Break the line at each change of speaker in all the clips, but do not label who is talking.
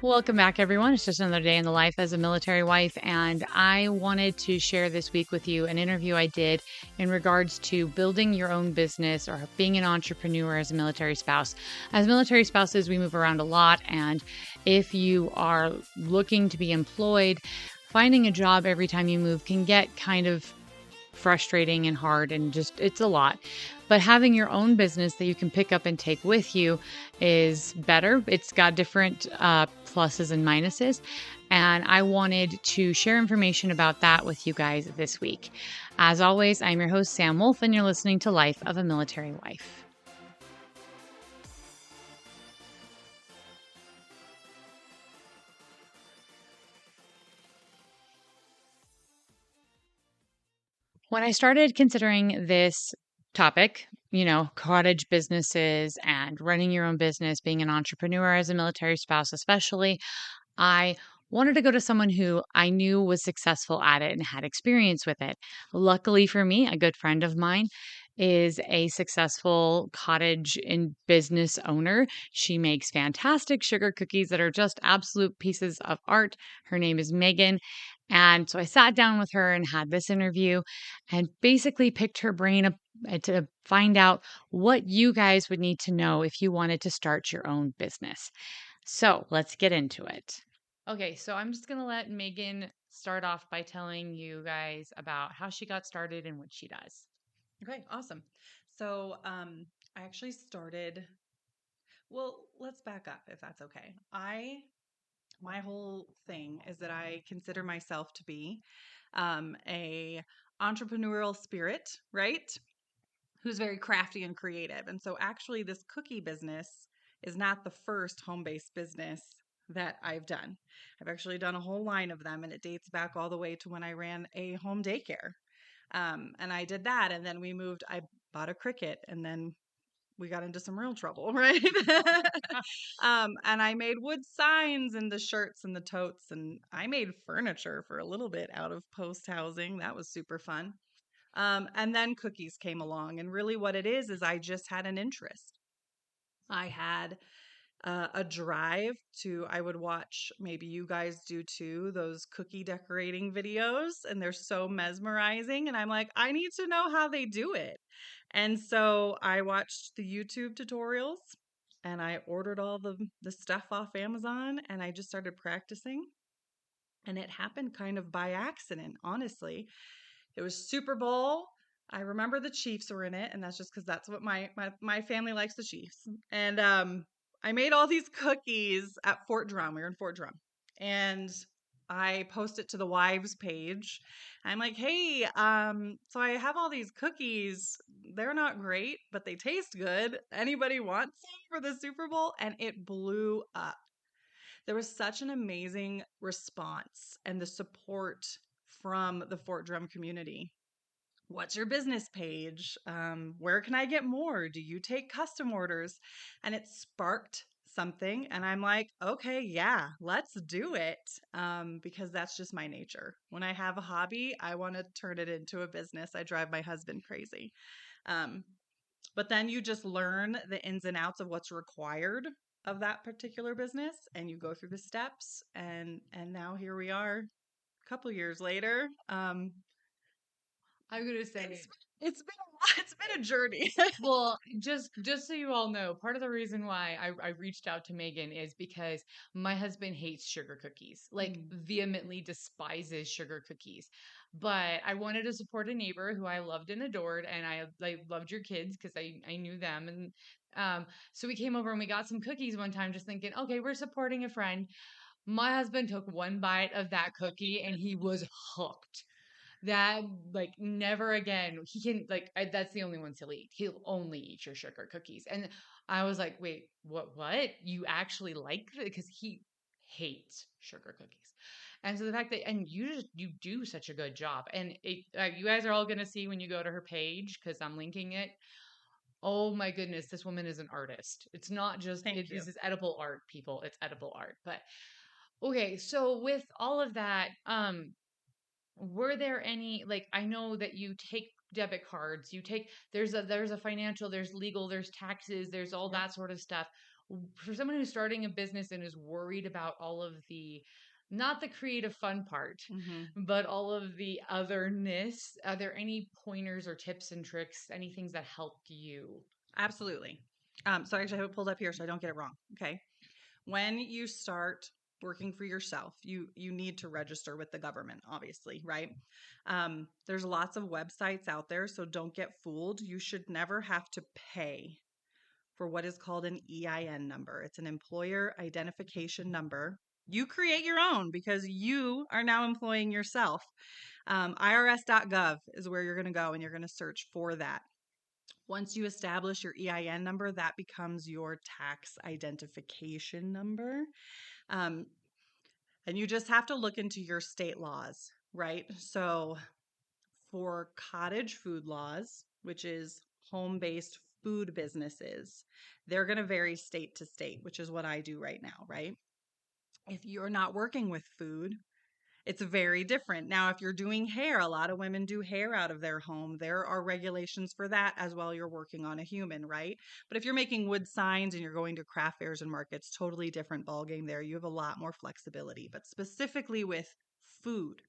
Welcome back, everyone. It's just another day in the life as a military wife, and I wanted to share this week with you an interview I did in regards to building your own business or being an entrepreneur as a military spouse. As military spouses, we move around a lot, and if you are looking to be employed, finding a job every time you move can get kind of frustrating and hard, and just it's a lot. But having your own business that you can pick up and take with you is better. It's got different pluses and minuses, and I wanted to share information about that with you guys this week. As always, I'm your host, Sam Wolf, and you're listening to Life of a Military Wife. When I started considering this topic, cottage businesses and running your own business, being an entrepreneur as a military spouse, especially, I wanted to go to someone who I knew was successful at it and had experience with it. Luckily for me, a good friend of mine is a successful cottage and business owner. She makes fantastic sugar cookies that are just absolute pieces of art. Her name is Megan. And so I sat down with her and had this interview and basically picked her brain up to find out what you guys would need to know if you wanted to start your own business. So let's get into it. Okay, so I'm just going to let Megan start off by telling you guys about how she got started and what she does.
Okay, awesome. So I actually started, well, let's back up if that's okay. My whole thing is that I consider myself to be a entrepreneurial spirit, right? Who's very crafty and creative. And so actually this cookie business is not the first home-based business that I've done. I've actually done a whole line of them, and it dates back all the way to when I ran a home daycare. And I did that, and then I bought a Cricut, and then we got into some real trouble, right? And I made wood signs and the shirts and the totes, and I made furniture for a little bit out of post housing. That was super fun. And then cookies came along, and really what it is I just had an interest. I had a drive to, I would watch, maybe you guys do too, those cookie decorating videos, and they're so mesmerizing. And I'm like, I need to know how they do it. And so I watched the YouTube tutorials and I ordered all the stuff off Amazon and I just started practicing. And it happened kind of by accident, honestly. It was Super Bowl. I remember the Chiefs were in it, and that's just because that's what my family likes, the Chiefs. And I made all these cookies at Fort Drum. We were in Fort Drum, and I posted to the wives page. I'm like, hey, so I have all these cookies. They're not great, but they taste good. Anybody want some for the Super Bowl? And it blew up. There was such an amazing response and the support from the Fort Drum community. What's your business page? Where can I get more? Do you take custom orders? And it sparked something. And I'm like, okay, yeah, let's do it. Because that's just my nature. When I have a hobby, I want to turn it into a business. I drive my husband crazy. Um, but then you just learn the ins and outs of what's required of that particular business, and you go through the steps, and now here we are a couple years later.
I'm gonna say,
It's been it's been a journey.
well, just so you all know, part of the reason why I reached out to Megan is because my husband hates sugar cookies, like vehemently despises sugar cookies. But I wanted to support a neighbor who I loved and adored, and I loved your kids because I knew them, and so we came over and we got some cookies one time, just thinking, okay, we're supporting a friend. My husband took one bite of that cookie and he was hooked. That, like, never again. He can, like, that's the only ones he'll eat. He'll only eat your sugar cookies. And I was like, wait, what? You actually like it? Because he hates sugar cookies. And so the fact that, and you do such a good job. And you guys are all going to see when you go to her page, because I'm linking it. Oh my goodness, this woman is an artist. It's not just,
Thank you.
this is edible art, people. It's edible art. But okay, so with all of that, were there any, like, I know that you take debit cards, you take, there's a financial, there's legal, there's taxes, there's all
Yep.
that sort of stuff. For someone who's starting a business and is worried about all of the, not the creative fun part,
Mm-hmm.
but all of the otherness, are there any pointers or tips and tricks, any things that helped you?
Absolutely. So I actually have it pulled up here so I don't get it wrong. Okay. When you start working for yourself, you need to register with the government, obviously, right? There's lots of websites out there, so don't get fooled. You should never have to pay for what is called an EIN number. It's an employer identification number. You create your own because you are now employing yourself. IRS.gov is where you're going to go and you're going to search for that. Once you establish your EIN number, that becomes your tax identification number. Um, and you just have to look into your state laws, right? So for cottage food laws, which is home based food businesses, they're going to vary state to state, which is what I do right now, right? If you're not working with food, it's very different. Now, if you're doing hair, a lot of women do hair out of their home. There are regulations for that as well. You're working on a human, right? But if you're making wood signs and you're going to craft fairs and markets, totally different ballgame there. You have a lot more flexibility. But specifically with food,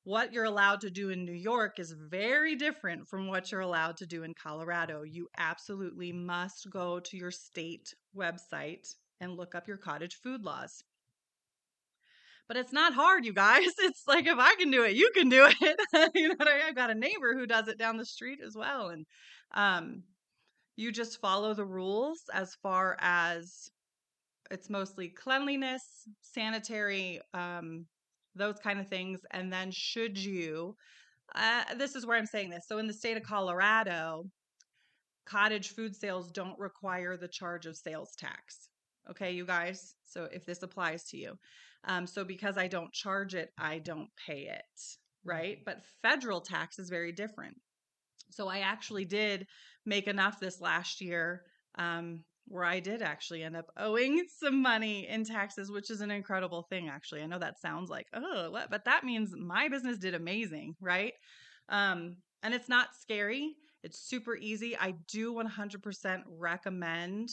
what you're allowed to do in New York is very different from what you're allowed to do in Colorado. You absolutely must go to your state website and look up your cottage food laws. But it's not hard, you guys. It's like, if I can do it, you can do it. You know what I mean? I've got a neighbor who does it down the street as well. And you just follow the rules as far as it's mostly cleanliness, sanitary, those kind of things. And then should you, this is where I'm saying this. So in the state of Colorado, cottage food sales don't require the charge of sales tax. Okay, you guys. So if this applies to you. So because I don't charge it, I don't pay it. Right. But federal tax is very different. So I actually did make enough this last year where I did actually end up owing some money in taxes, which is an incredible thing, actually. I know that sounds like, oh, what? But that means my business did amazing, right? And it's not scary. It's super easy. I do 100% recommend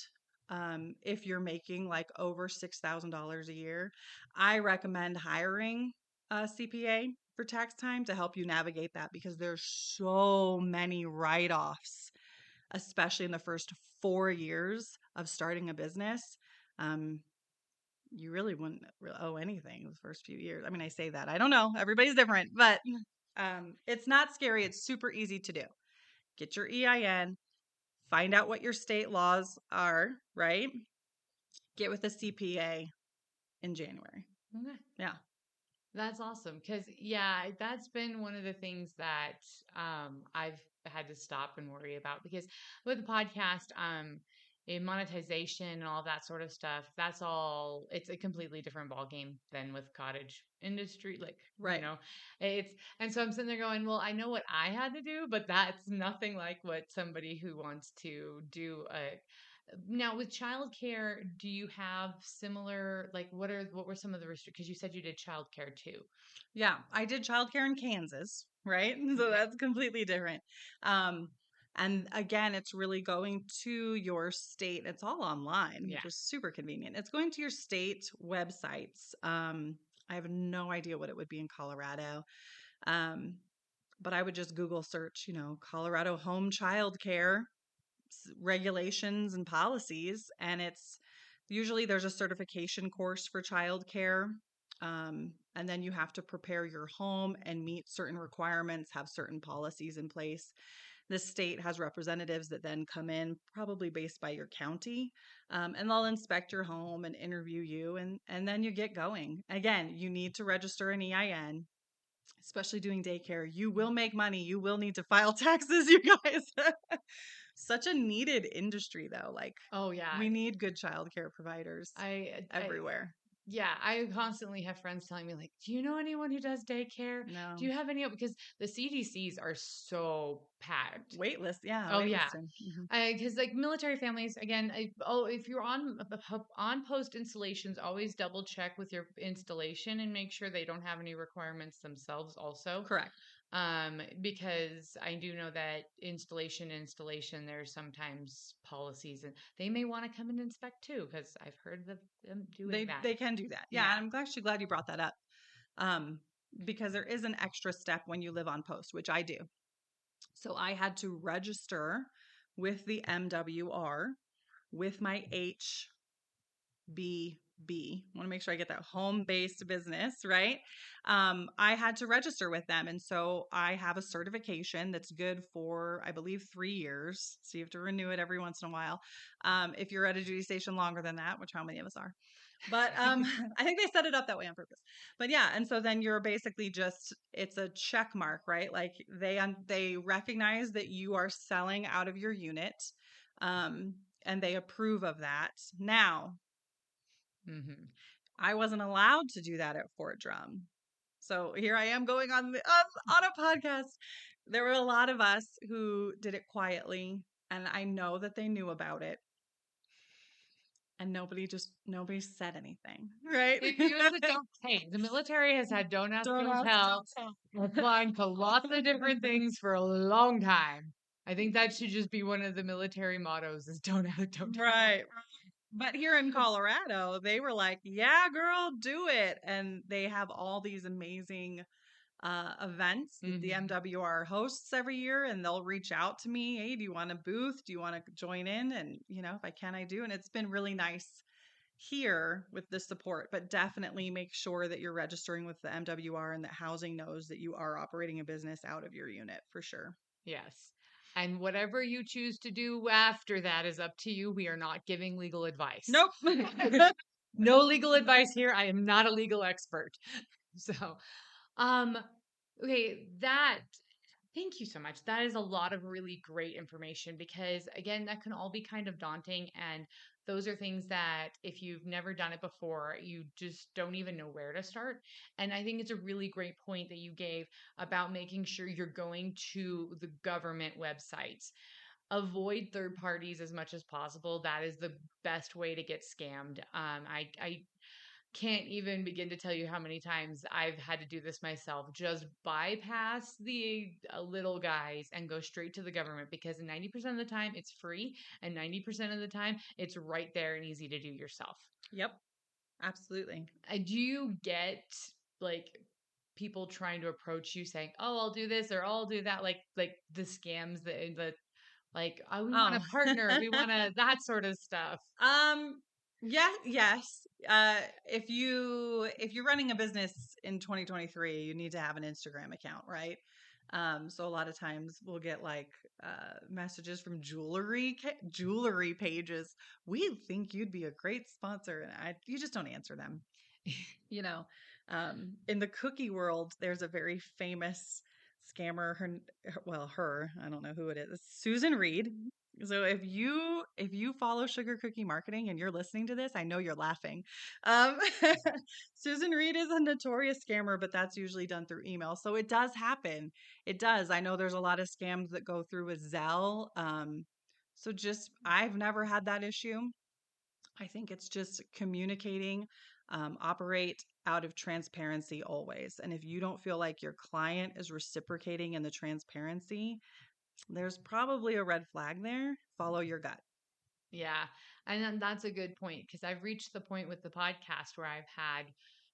if you're making like over $6,000 a year, I recommend hiring a CPA for tax time to help you navigate that because there's so many write-offs, especially in the first 4 years of starting a business. You really wouldn't owe anything the first few years. I mean, I say that. I don't know. Everybody's different, but it's not scary. It's super easy to do. Get your EIN, find out what your state laws are, right? Get with a CPA in January.
Okay.
Yeah.
That's awesome. Cause yeah, that's been one of the things that I've had to stop and worry about because with the podcast, in monetization and all that sort of stuff, that's all, it's a completely different ballgame than with cottage industry. Like,
Right.
it's, and so I'm sitting there going, well, I know what I had to do, but that's nothing like what somebody who wants to do a, now with childcare, do you have similar, like what were some of the restrictions? Because you said you did childcare too.
Yeah, I did childcare in Kansas, right? So
Okay.
that's completely different. Um, and again, it's really going to your state. It's all online,
Yeah.
which is super convenient. It's going to your state websites. I have no idea what it would be in Colorado. Um, but I would just Google search, Colorado home childcare regulations and policies, and it's usually there's a certification course for childcare, and then you have to prepare your home and meet certain requirements, have certain policies in place. The state has representatives that then come in, probably based by your county, and they'll inspect your home and interview you, and then you get going. Again, you need to register an EIN. Especially doing daycare, you will make money. You will need to file taxes, you guys. Such a needed industry, though. Like,
Oh yeah.
we need good childcare providers
I
everywhere.
yeah, I constantly have friends telling me like, "Do you know anyone who does daycare? Do
No.
you have any?" Because the CDCs are so packed.
Waitlist. Yeah,
Oh yeah,
waitlisting. Hmm.
because like military families again. If you're on post installations, always double check with your installation and make sure they don't have any requirements themselves. Also,
Correct.
Because I do know that installation, there's sometimes policies and they may want to come and inspect too, because I've heard of them doing that.
They can do that. Yeah.
Yeah.
And I'm actually glad you brought that up. Because there is an extra step when you live on post, which I do. So I had to register with the MWR with my HBB. I want to make sure I get that home-based business, right? I had to register with them. And so I have a certification that's good for, I believe, 3 years. So you have to renew it every once in a while. If you're at a duty station longer than that, which how many of us are? But I think they set it up that way on purpose. But yeah, and so then you're basically just it's a check mark, right? Like they recognize that you are selling out of your unit, and they approve of that. Now, I wasn't allowed to do that at Fort Drum, so here I am going on a podcast. There were a lot of us who did it quietly, and I know that they knew about it. And nobody said anything, right?
Hey, the military has had don't ask,
Don't
don't
ask,
tell
don't
applying to lots of different things for a long time. I think that should just be one of the military mottos is don't ask, don't tell.
Right. But here in Colorado, they were like, yeah, girl, do it. And they have all these amazing events that the MWR hosts every year, and they'll reach out to me. Hey, do you want a booth? Do you want to join in? And, if I can, I do. And it's been really nice here with the support, but definitely make sure that you're registering with the MWR and that housing knows that you are operating a business out of your unit for sure.
Yes. And whatever you choose to do after that is up to you. We are not giving legal advice.
Nope.
No legal advice here. I am not a legal expert. So, okay, thank you so much. That is a lot of really great information because, again, that can all be kind of daunting. And those are things that if you've never done it before, you just don't even know where to start. And I think it's a really great point that you gave about making sure you're going to the government websites. Avoid third parties as much as possible. That is the best way to get scammed. I can't even begin to tell you how many times I've had to do this myself. Just bypass the little guys and go straight to the government because 90% of the time it's free and 90% of the time it's right there and easy to do yourself.
Yep. Absolutely.
Do you get like people trying to approach you saying, "Oh, I'll do this or I'll do that," like the scams that like, "Oh, we want a partner, we want to that sort of stuff."
Yeah, yes. If you're running a business in 2023, you need to have an Instagram account, right? So a lot of times we'll get like messages from jewelry pages. We think you'd be a great sponsor, and you just don't answer them. In the cookie world, there's a very famous scammer. I don't know who it is. Susan Reed. So if you follow Sugar Cookie Marketing and you're listening to this, I know you're laughing. Susan Reed is a notorious scammer, but that's usually done through email. So it does happen. It does. I know there's a lot of scams that go through with Zelle. I've never had that issue. I think it's just communicating, operate out of transparency always. And if you don't feel like your client is reciprocating in the transparency, there's probably a red flag there. Follow your gut.
Yeah. And then that's a good point because I've reached the point with the podcast where I've had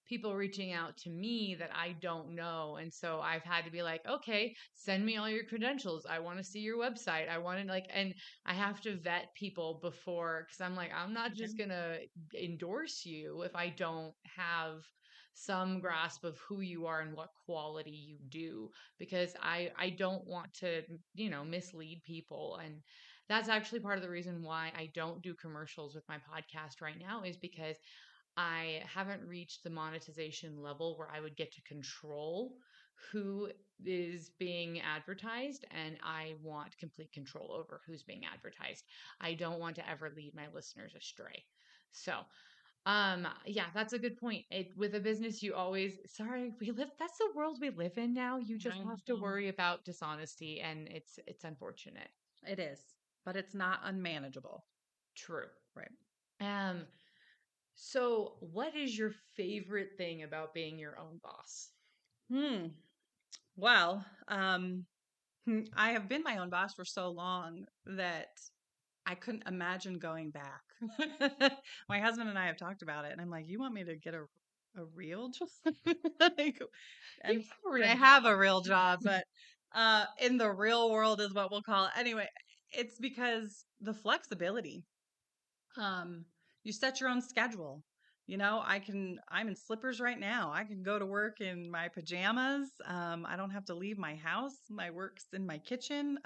people reaching out to me that I don't know. And so I've had to be like, okay, send me all your credentials. I want to see your website. I want to and I have to vet people before because I'm like, I'm not just going to endorse you if I don't have some grasp of who you are and what quality you do because I don't want to, mislead people. And that's actually part of the reason why I don't do commercials with my podcast right now is because I haven't reached the monetization level where I would get to control who is being advertised, and I want complete control over who's being advertised. I don't want to ever lead my listeners astray. So, yeah, that's a good point. With a business, you always, that's the world we live in now. You just have to worry about dishonesty, and it's unfortunate.
It is, but it's not unmanageable.
True.
Right.
So, what is your favorite thing about being your own boss?
Well, I have been my own boss for so long that I couldn't imagine going back. My husband and I have talked about it, and I'm like, "You want me to get a real job?" Like,
You
and
have a real
I have a
job.
real job, but in the real world is what we'll call it. Anyway, it's because the flexibility. Um, you set your own schedule. I'm in slippers right now. I can go to work in my pajamas. I don't have to leave my house. My work's in my kitchen.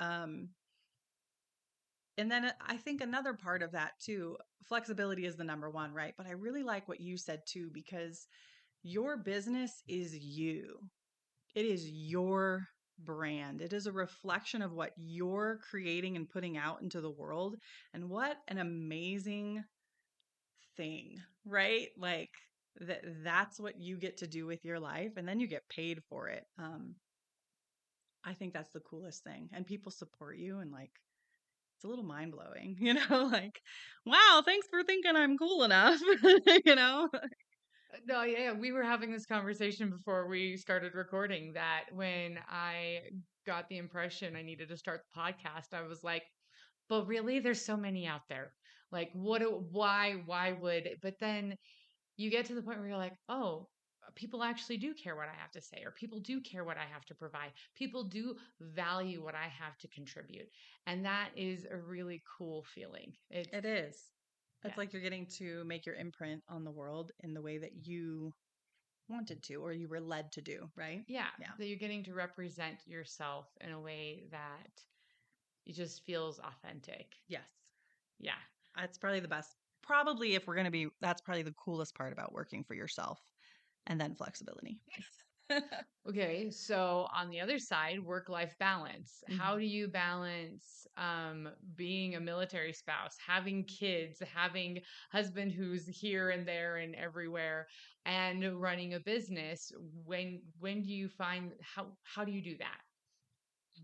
And then I think another part of that too, flexibility is the number one, right? But I really like what you said too, because your business is you. It is your brand. It is a reflection of what you're creating and putting out into the world. And what an amazing thing, right? Like that's what you get to do with your life and then you get paid for it. I think that's the coolest thing. And people support you and like it's a little mind blowing, like, wow, thanks for thinking I'm cool enough, you know?
No, yeah, we were having this conversation before we started recording that when I got the impression I needed to start the podcast, I was like, but really, there's so many out there. Like, why would, but then you get to the point where you're like, oh, people actually do care what I have to say, or people do care what I have to provide. People do value what I have to contribute. And that is a really cool feeling. It's,
It is.
yeah.
It's like you're getting to make your imprint on the world in the way that you wanted to or you were led to do, right?
Yeah.
Yeah.
That you're getting to represent yourself in a way that it just feels authentic.
Yes.
Yeah.
That's probably the best. Probably if we're going to be, that's probably the coolest part about working for yourself and then flexibility.
Okay, so on the other side, work-life balance. How
Mhm.
do you balance being a military spouse, having kids, having husband who's here and there and everywhere, and running a business? When do you find how do you do that?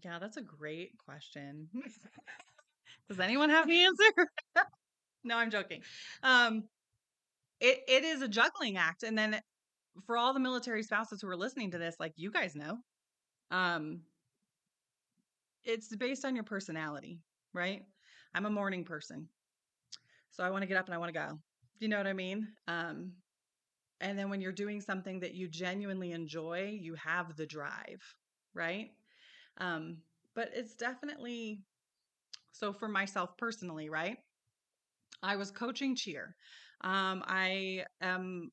Yeah, that's a great question. Does anyone have the answer? No, I'm joking. Um, it is a juggling act. And then for all the military spouses who are listening to this, like you guys know, um, it's based on your personality, right? I'm a morning person. So I want to get up and I want to go. Do you know what I mean? And then when you're doing something that you genuinely enjoy, you have the drive, right? Um, but it's definitely so for myself personally, right? I was coaching cheer. I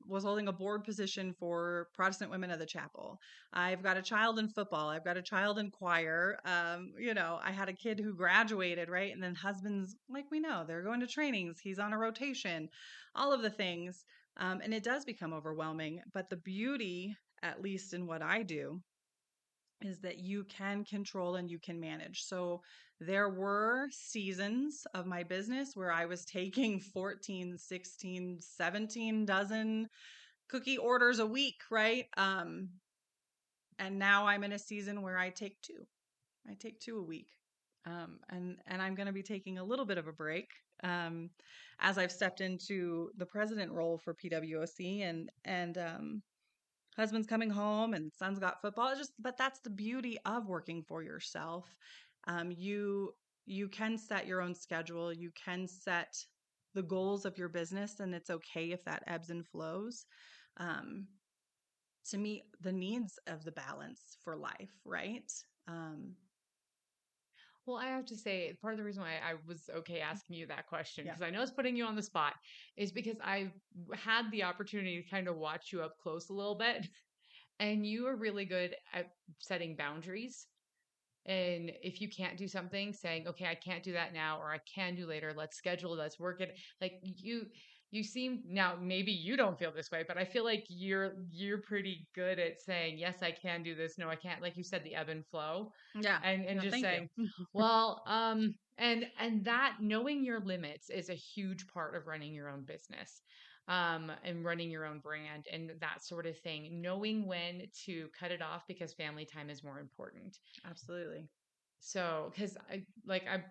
was holding a board position for Protestant Women of the Chapel. I've got a child in football. I've got a child in choir. I had a kid who graduated, right? And then husbands, like we know, they're going to trainings. He's on a rotation, all of the things. And it does become overwhelming. But the beauty, at least in what I do, is that you can control and you can manage. So there were seasons of my business where I was taking 14, 16, 17 dozen cookie orders a week, right? And now I'm in a season where I take two. I take two a week. And I'm going to be taking a little bit of a break as I've stepped into the president role for PWOC and husband's coming home and son's got football. But that's the beauty of working for yourself. You can set your own schedule. You can set the goals of your business, and it's okay if that ebbs and flows. Um, to meet the needs of the balance for life, right? Um,
Well, I have to say, part of the reason why I was okay asking you that question,
yeah.
because I know it's putting you on the spot, is because I've had the opportunity to kind of watch you up close a little bit, and you are really good at setting boundaries. And if you can't do something, saying, okay, I can't do that now, or I can do later, let's schedule, let's work it. Like you seem now, maybe you don't feel this way, but I feel like you're pretty good at saying, yes, I can do this. No, I can't. Like you said, the ebb and flow.
Yeah.
And
Yeah.
just
Thank you.
saying, well, and that knowing your limits is a huge part of running your own business. And running your own brand and that sort of thing, knowing when to cut it off because family time is more important.
Absolutely.
So, because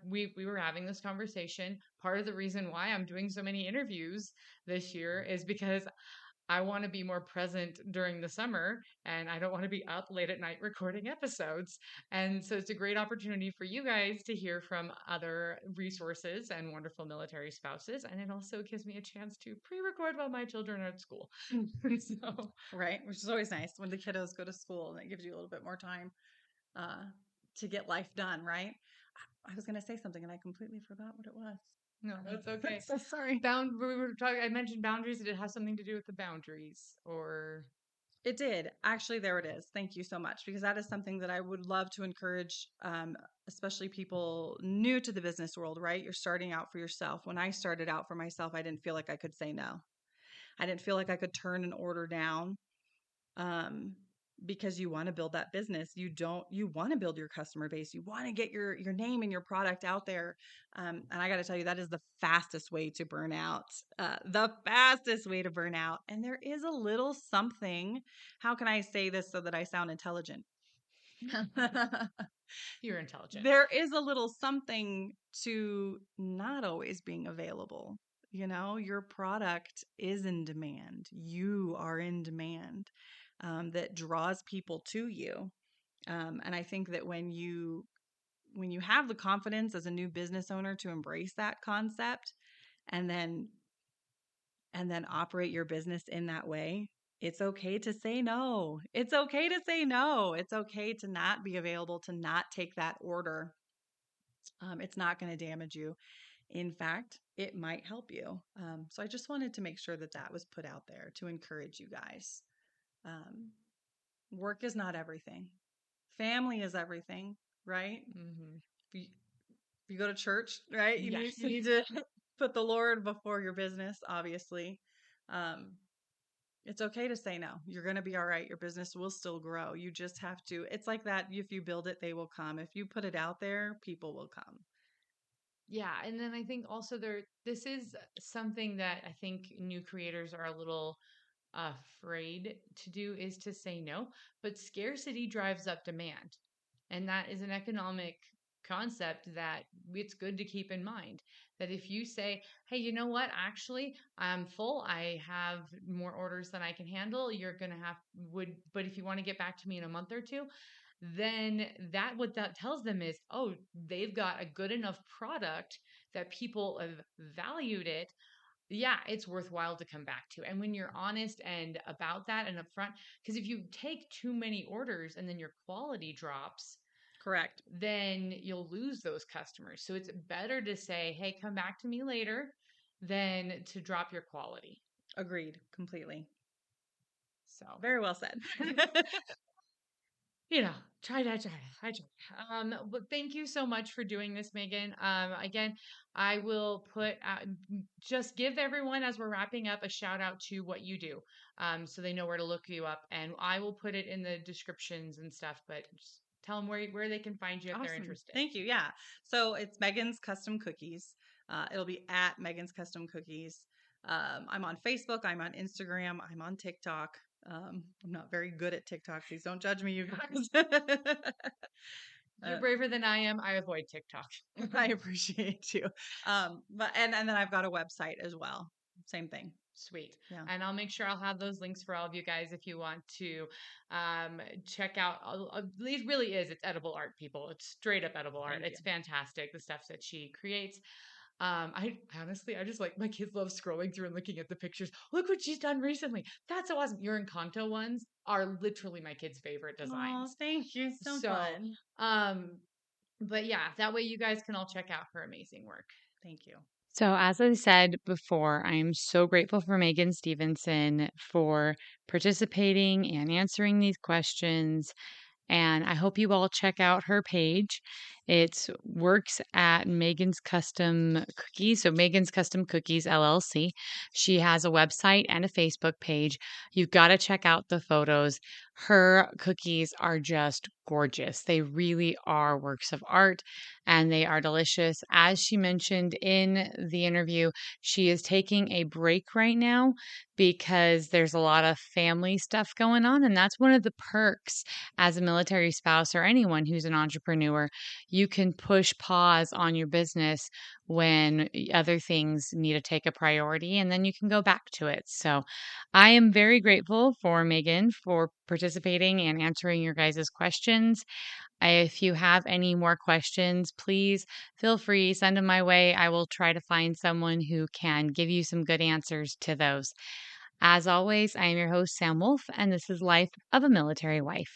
we were having this conversation. Part of the reason why I'm doing so many interviews this year is because I want to be more present during the summer, and I don't want to be up late at night recording episodes. And so it's a great opportunity for you guys to hear from other resources and wonderful military spouses. And it also gives me a chance to pre-record while my children are at school. So
Right, which is always nice when the kiddos go to school, and it gives you a little bit more time uh, to get life done, right? I was going to say something and I completely forgot what it was.
no, that's okay.
So sorry.
We were talking. I mentioned boundaries. Did it have something to do with the boundaries, or
It did. Actually, there it is. Thank you so much, because that is something that I would love to encourage, especially people new to the business world, right? You're starting out for yourself. When I started out for myself, I didn't feel like I could say no. I didn't feel like I could turn an order down. Um, because you want to build that business. You want to build your customer base. You want to get your name and your product out there. And I got to tell you, that is the fastest way to burn out. The fastest way to burn out. And there is a little something. How can I say this so that I sound intelligent?
you're intelligent?
There is a little something to not always being available. Your product is in demand. You are in demand. That draws people to you. And I think that when you have the confidence as a new business owner to embrace that concept, and then operate your business in that way, it's okay to say no. It's okay to say no. It's okay to not be available, to not take that order. It's not going to damage you. In fact, it might help you. So I just wanted to make sure that that was put out there to encourage you guys. Work is not everything. Family is everything, right?
Mm-hmm.
If you go to church, right?
Yes.
You need to put the Lord before your business, obviously. It's okay to say no. You're going to be all right. Your business will still grow. You just have to, it's like that. If you build it, they will come. If you put it out there, people will come.
Yeah, and then I think also this is something that I think new creators are a little afraid to do, is to say no, but scarcity drives up demand. And that is an economic concept that it's good to keep in mind, that if you say, hey, you know what, actually I'm full, I have more orders than I can handle, you're going to have but if you want to get back to me in a month or two, then what that tells them is, oh, they've got a good enough product that people have valued it. Yeah, it's worthwhile to come back to. And when you're honest and about that and upfront, because if you take too many orders and then your quality drops,
correct,
then you'll lose those customers. So it's better to say, hey, come back to me later than to drop your quality.
agreed completely.
So
very well said.
try that. But thank you so much for doing this, Megan. Again, I will put out, just give everyone, as we're wrapping up, a shout out to what you do, so they know where to look you up, and I will put it in the descriptions and stuff. But just tell them where they can find you if they're interested.
Thank you. Yeah. So it's Megan's Custom Cookies. It'll be at Megan's Custom Cookies. I'm on Facebook. I'm on Instagram. I'm on TikTok. I'm not very good at TikTok. Please don't judge me, you guys.
You're braver than I am. I avoid TikTok.
I appreciate you. But then I've got a website as well. Same thing.
Sweet.
Yeah.
And I'll make sure I'll have those links for all of you guys if you want to check out. It really is. It's edible art, people. It's straight up edible art. It's fantastic, the stuff that she creates. I honestly, I just like, my kids love scrolling through and looking at the pictures. Look what she's done recently. That's so awesome. Your Encanto ones are literally my kids' favorite designs.
Oh, thank you. So fun.
But yeah, that way you guys can all check out her amazing work.
Thank you.
So, as I said before, I'm so grateful for Megan Stevenson for participating and answering these questions. And I hope you all check out her page. It works at Megan's Custom Cookies. So Megan's Custom Cookies LLC. She has a website and a Facebook page. You've got to check out the photos. Her cookies are just gorgeous. They really are works of art, and they are delicious. As she mentioned in the interview, she is taking a break right now because there's a lot of family stuff going on. And that's one of the perks as a military spouse or anyone who's an entrepreneur. you can push pause on your business when other things need to take a priority, and then you can go back to it. So I am very grateful for Megan for participating and answering your guys' questions. If you have any more questions, please feel free, send them my way. I will try to find someone who can give you some good answers to those. As always, I am your host, Sam Wolf, and this is Life of a Military Wife.